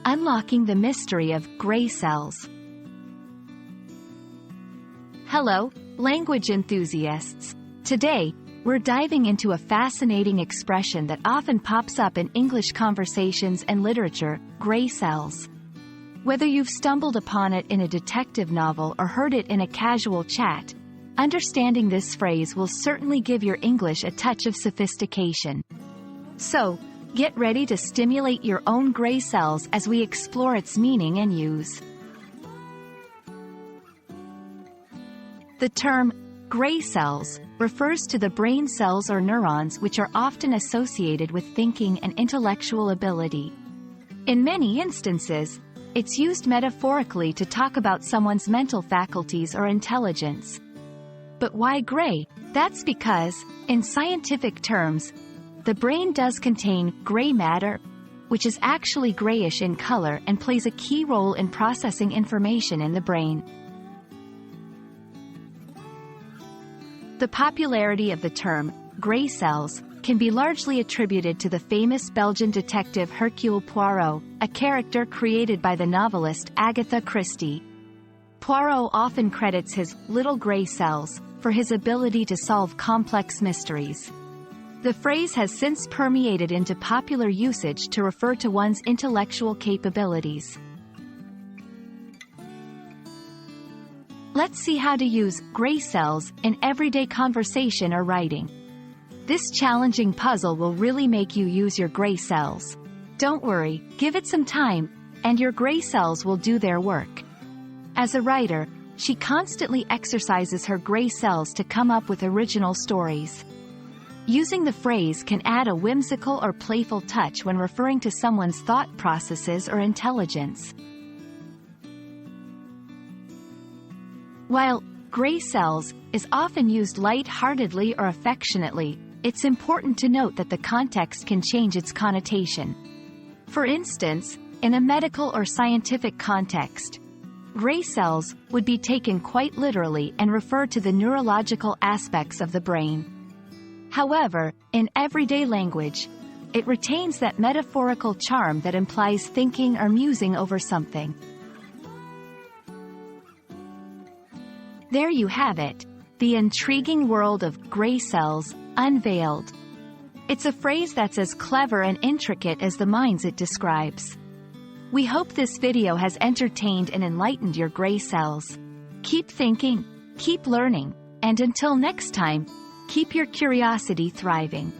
unlocking the mystery of gray cells. Hello, language enthusiasts. Today, we're diving into a fascinating expression that often pops up in English conversations and literature: gray cells. Whether you've stumbled upon it in a detective novel or heard it in a casual chat, understanding this phrase will certainly give your English a touch of sophistication. So, get ready to stimulate your own gray cells as we explore its meaning and use. The term gray cells refers to the brain cells or neurons which are often associated with thinking and intellectual ability. In many instances, it's used metaphorically to talk about someone's mental faculties or intelligence. But why gray? That's because, in scientific terms, the brain does contain gray matter, which is actually grayish in color and plays a key role in processing information in the brain. The popularity of the term gray cells can be largely attributed to the famous Belgian detective Hercule Poirot, a character created by the novelist Agatha Christie. Poirot often credits his little gray cells for his ability to solve complex mysteries. The phrase has since permeated into popular usage to refer to one's intellectual capabilities. Let's see how to use gray cells in everyday conversation or writing. This challenging puzzle will really make you use your gray cells. Don't worry, give it some time, and your gray cells will do their work. As a writer, she constantly exercises her gray cells to come up with original stories. Using the phrase can add a whimsical or playful touch when referring to someone's thought processes or intelligence. While gray cells is often used light-heartedly or affectionately, it's important to note that the context can change its connotation. For instance, in a medical or scientific context, gray cells would be taken quite literally and refer to the neurological aspects of the brain. However, in everyday language, it retains that metaphorical charm that implies thinking or musing over something. There you have it, the intriguing world of gray cells, unveiled. It's a phrase that's as clever and intricate as the minds it describes. We hope this video has entertained and enlightened your gray cells. Keep thinking, keep learning, and until next time, keep your curiosity thriving.